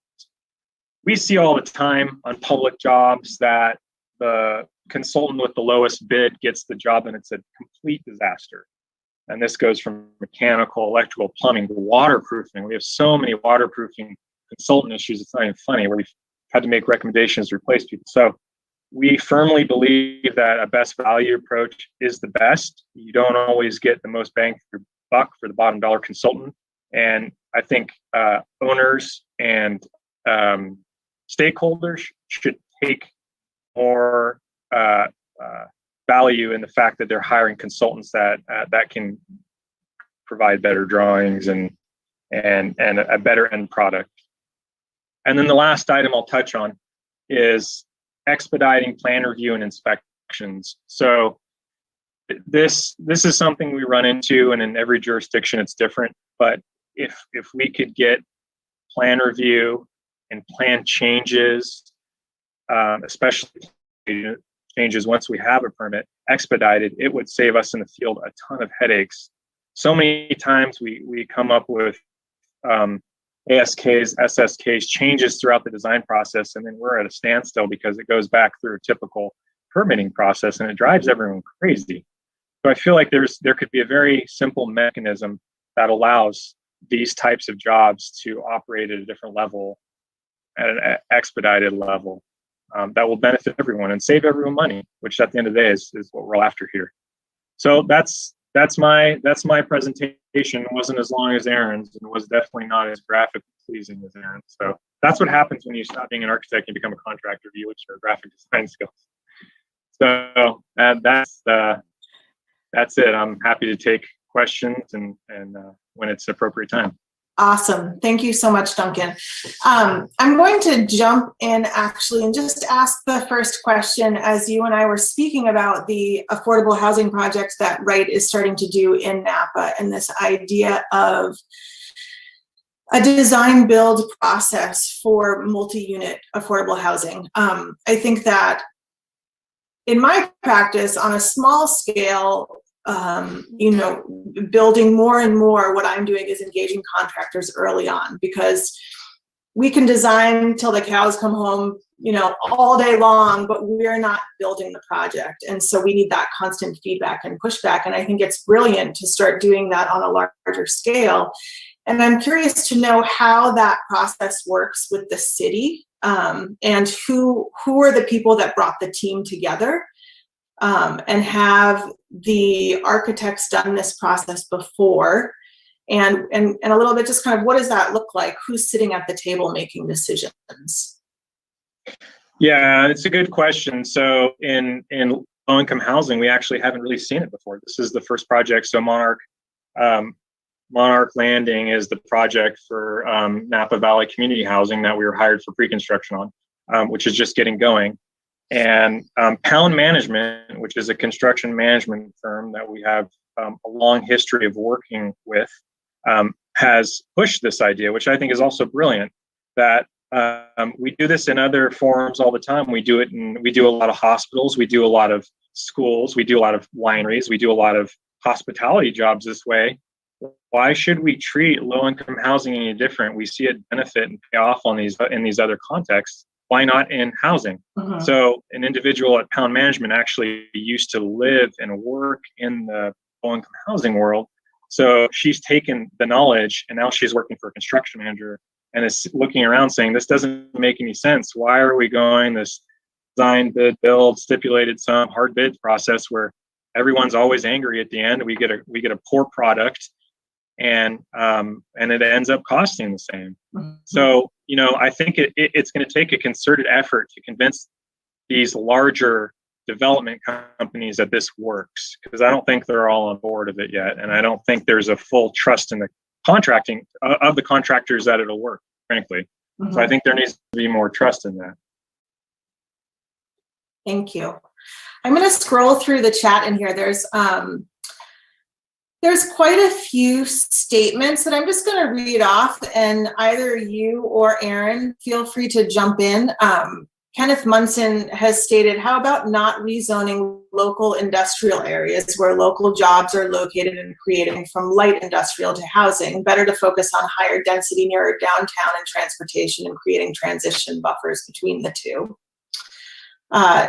We see all the time on public jobs that the consultant with the lowest bid gets the job and it's a complete disaster. And this goes from mechanical, electrical, plumbing, waterproofing. We have so many waterproofing consultant issues, it's not even funny, where we've had to make recommendations to replace people. So we firmly believe that a best value approach is the best. You don't always get the most bang for your buck for the bottom dollar consultant. And I think owners and stakeholders should take more value in the fact that they're hiring consultants that can provide better drawings and a better end product. And then the last item I'll touch on is expediting plan review and inspections. So this is something we run into, and in every jurisdiction it's different. But if we could get plan review and plan changes, especially changes once we have a permit, expedited, it would save us in the field a ton of headaches. So many times we come up with ASKs, SSKs, changes throughout the design process, and then we're at a standstill because it goes back through a typical permitting process and it drives everyone crazy. So I feel like there could be a very simple mechanism that allows these types of jobs to operate at a different level, at an expedited level, that will benefit everyone and save everyone money, which at the end of the day is what we're all after here. So that's my presentation. It wasn't as long as Aaron's, and was definitely not as graphically pleasing as Aaron's. So that's what happens when you stop being an architect and become a contractor. You lose your graphic design skills. So that's it. I'm happy to take questions and when it's appropriate time. Awesome. Thank you so much, Duncan. I'm going to jump in actually and just ask the first question, as you and I were speaking about the affordable housing projects that Wright is starting to do in Napa, and this idea of a design build process for multi-unit affordable housing. I think that in my practice on a small scale, building more and more, what I'm doing is engaging contractors early on, because we can design till the cows come home, all day long, but we're not building the project. And so we need that constant feedback and pushback. And I think it's brilliant to start doing that on a larger scale. And I'm curious to know how that process works with the city, and who are the people that brought the team together. And have the architects done this process before, and a little bit just kind of what does that look like? Who's sitting at the table making decisions? Yeah, it's a good question. So in low-income housing, we actually haven't really seen it before. This is the first project. So Monarch Monarch Landing is the project for Napa Valley Community Housing that we were hired for pre-construction on, which is just getting going. And Pound Management, which is a construction management firm that we have a long history of working with, has pushed this idea, which I think is also brilliant, that we do this in other forums all the time. We do a lot of hospitals, we do a lot of schools, we do a lot of wineries, we do a lot of hospitality jobs this way. Why should we treat low-income housing any different? We see it benefit and pay off on in these other contexts. Why not in housing? Mhm. So an individual at Pound Management actually used to live and work in the low-income housing world. So she's taken the knowledge and now she's working for a construction manager and is looking around saying, this doesn't make any sense. Why are we going this design, bid, build, stipulated sum, hard bid process where everyone's always angry at the end? We get a poor product and it ends up costing the same. Mhm. So, I think it's going to take a concerted effort to convince these larger development companies that this works, because I don't think they're all on board of it yet. And I don't think there's a full trust in the contracting of the contractors that it'll work, frankly. Mhm. So I think there needs to be more trust in that. Thank you. I'm going to scroll through the chat in here. There's quite a few statements that I'm just going to read off, and either you or Aaron feel free to jump in. Kenneth Munson has stated, how about not rezoning local industrial areas where local jobs are located and creating from light industrial to housing? Better to focus on higher density nearer downtown and transportation and creating transition buffers between the two.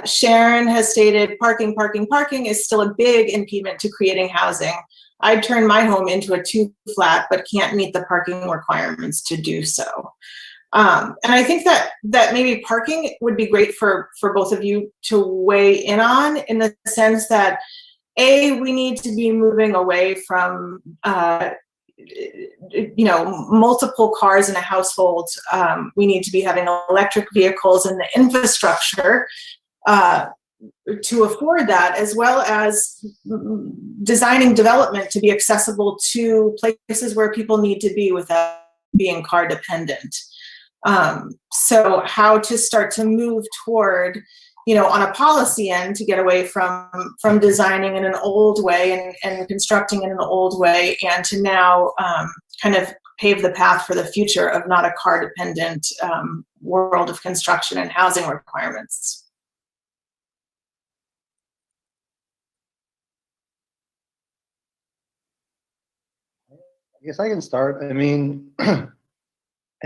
Sharon has stated, parking is still a big impediment to creating housing. I'd turn my home into a 2-flat, but can't meet the parking requirements to do so. And I think that maybe parking would be great for both of you to weigh in on, in the sense that, we need to be moving away from multiple cars in a household. We need to be having electric vehicles and the infrastructure to afford that, as well as designing development to be accessible to places where people need to be without being car dependent. So how to start to move toward, on a policy end, to get away from designing in an old way and constructing in an old way, and to now kind of pave the path for the future of not a car dependent world of construction and housing requirements. I guess I can start. I mean, I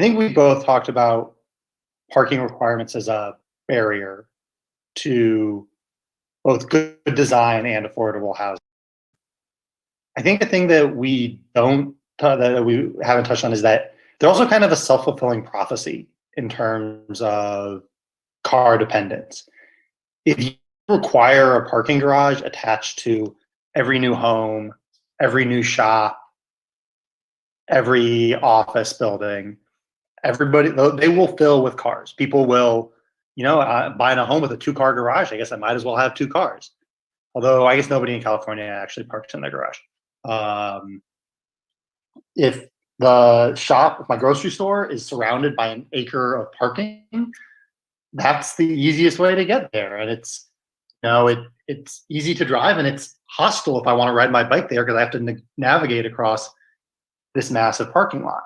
think we both talked about parking requirements as a barrier to both good design and affordable housing. I think the thing that we haven't touched on is that they're also kind of a self-fulfilling prophecy in terms of car dependence. If you require a parking garage attached to every new home, every new shop, every office building, everybody, they will fill with cars. People will, buying a home with a 2-car garage, I guess I might as well have 2 cars. Although I guess nobody in California actually parks in their garage. If my grocery store is surrounded by an acre of parking, that's the easiest way to get there. And it's, it's easy to drive, and it's hostile if I want to ride my bike there because I have to navigate across this massive parking lot.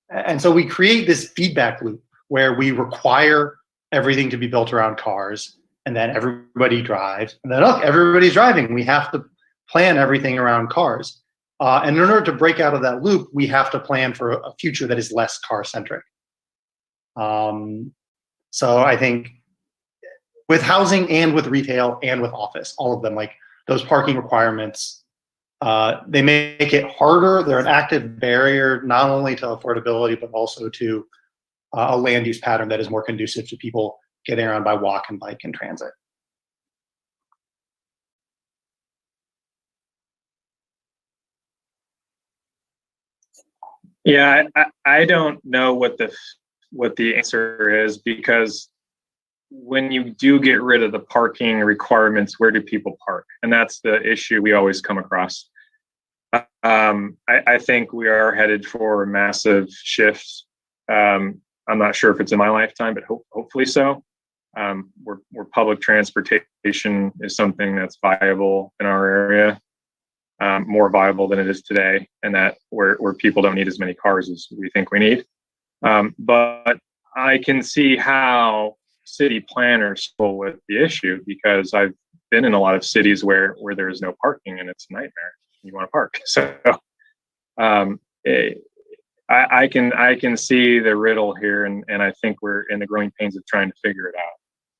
And so we create this feedback loop where we require everything to be built around cars, and then everybody drives, and then everybody's driving. We have to plan everything around cars. And in order to break out of that loop, we have to plan for a future that is less car-centric. So I think with housing and with retail and with office, all of them, like those parking requirements, they make it harder. They're an active barrier, not only to affordability, but also to a land use pattern that is more conducive to people getting around by walk and bike and transit. Yeah, I don't know what the answer is, because when you do get rid of the parking requirements, where do people park? And that's the issue we always come across. I think we are headed for a massive shift. I'm not sure if it's in my lifetime, but hopefully so. Where public transportation is something that's viable in our area, more viable than it is today, and that where people don't need as many cars as we think we need. But I can see how city planners struggle with the issue, because I've been in a lot of cities where there is no parking and it's a nightmare. You want to park, so I can see the riddle here, and I think we're in the growing pains of trying to figure it out.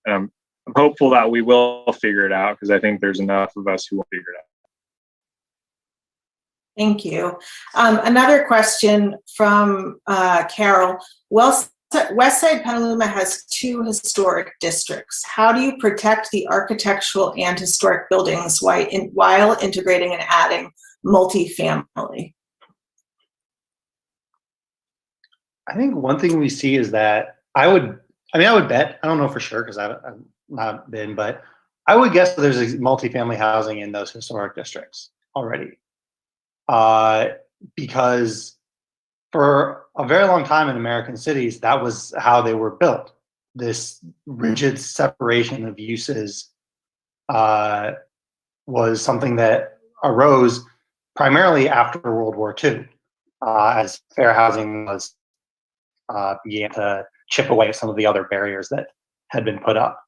I'm hopeful that we will figure it out, because I think there's enough of us who will figure it out. Thank you. Another question from Carol. Westside Petaluma has 2 historic districts. How do you protect the architectural and historic buildings while integrating and adding multifamily? I think one thing we see is that I would bet, I don't know for sure because I've not been, but I would guess that there's multifamily housing in those historic districts already. Because for a very long time in American cities, that was how they were built. This rigid separation of uses was something that arose primarily after World War II, as fair housing was began to chip away at some of the other barriers that had been put up.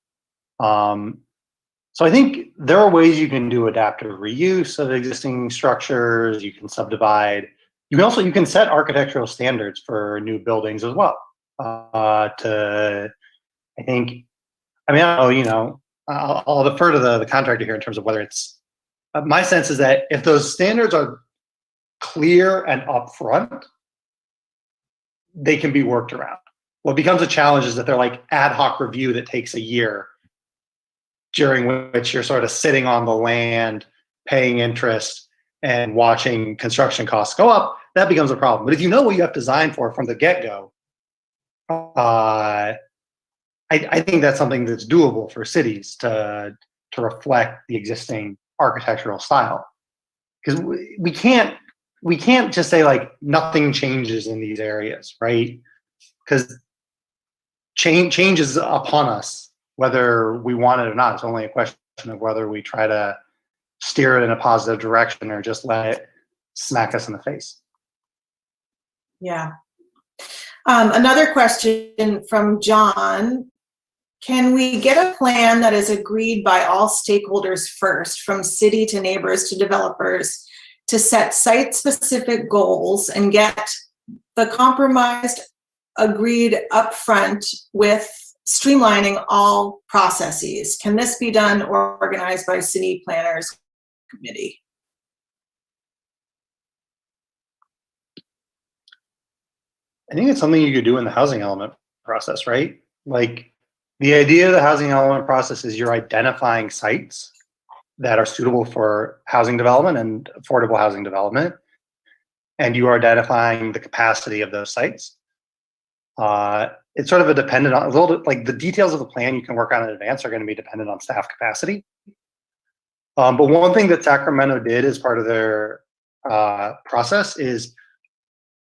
So I think there are ways you can do adaptive reuse of existing structures. You can subdivide. You can set architectural standards for new buildings as well. I don't know, I'll defer to the contractor here in terms of whether it's. My sense is that if those standards are clear and upfront, they can be worked around. What becomes a challenge is that they're like ad hoc review that takes a year, during which you're sort of sitting on the land, paying interest, and watching construction costs go up. That becomes a problem. But if you know what you have designed for from the get-go, I think that's something that's doable for cities to reflect the existing architectural style. Because we can't just say like nothing changes in these areas, right? Because change is upon us, whether we want it or not. It's only a question of whether we try to steer it in a positive direction or just let it smack us in the face. Yeah. Another question from John. Can we get a plan that is agreed by all stakeholders first, from city to neighbors to developers, to set site-specific goals and get the compromised agreed upfront with streamlining all processes? Can this be done or organized by city planners committee? I think it's something you could do in the housing element process, right? Like the idea of the housing element process is you're identifying sites that are suitable for housing development and affordable housing development, and you are identifying the capacity of those sites. It's sort of a little bit like the details of the plan you can work on in advance are going to be dependent on staff capacity. But one thing that Sacramento did as part of their process is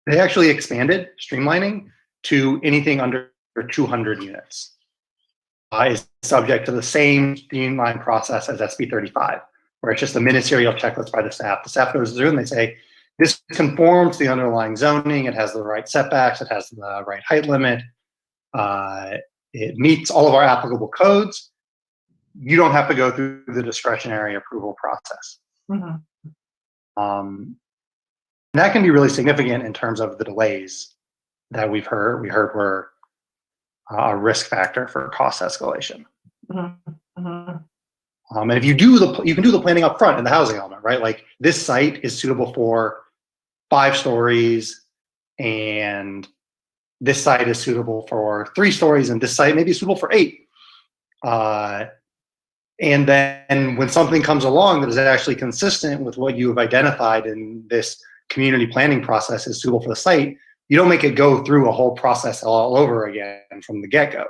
they actually expanded streamlining to anything under 200 units. Is subject to the same streamline process as SB 35, where it's just a ministerial checklist by the staff. The staff goes through and they say, this conforms to the underlying zoning, it has the right setbacks, it has the right height limit, it meets all of our applicable codes. You don't have to go through the discretionary approval process. Mm-hmm. That can be really significant in terms of the delays that we heard were a risk factor for cost escalation. Mm-hmm. Mm-hmm. And if you can do the planning up front in the housing element, right? Like this site is suitable for 5 stories, and this site is suitable for 3 stories, and this site may be suitable for 8. And then when something comes along that is actually consistent with what you have identified in this community planning process is suitable for the site, you don't make it go through a whole process all over again from the get-go.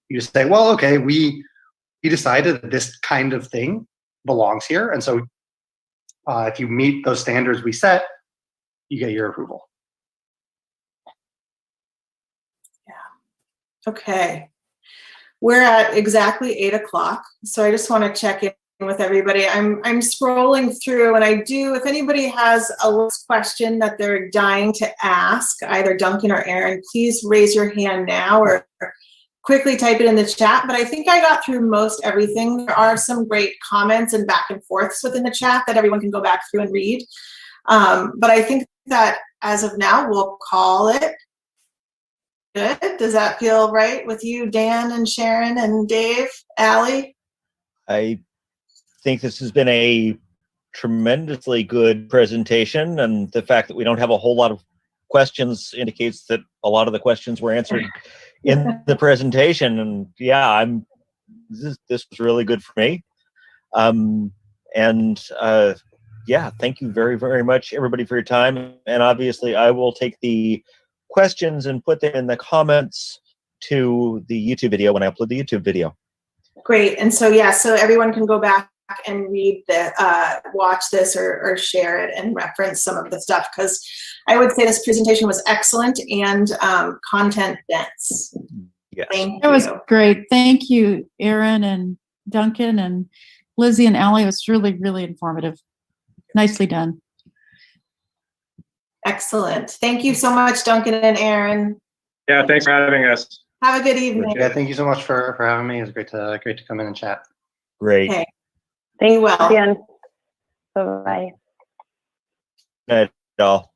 You just say, well, okay, we decided that this kind of thing belongs here, and so If you meet those standards we set, you get your approval. Okay. We're at exactly 8 o'clock. So I just want to check in with everybody. I'm scrolling through, and I do, if anybody has a last question that they're dying to ask, either Duncan or Aaron, please raise your hand now or quickly type it in the chat. But I think I got through most everything. There are some great comments and back and forths within the chat that everyone can go back through and read. But I think that as of now, we'll call it good. Does that feel right with you, Dan and Sharon and Dave, Allie? I think this has been a tremendously good presentation, and the fact that we don't have a whole lot of questions indicates that a lot of the questions were answered in the presentation. And yeah, this was really good for me. Yeah, thank you very, very much, everybody, for your time. And obviously, I will take the questions and put them in the comments to the YouTube video when I upload the YouTube video. Great. And so, yeah, so everyone can go back and read the, watch this or share it and reference some of the stuff, because I would say this presentation was excellent and content dense. Yes. Thank It was you. great. Thank you, Aaron and Duncan and Lizzie and Allie. It was really, really informative. Nicely done. Excellent. Thank you so much, Duncan and Aaron. Yeah, thanks for having us. Have a good evening. Yeah, thank you so much for having me. It was great to come in and chat. Great. Okay. Thank you well. again. Bye-bye. Good night, all.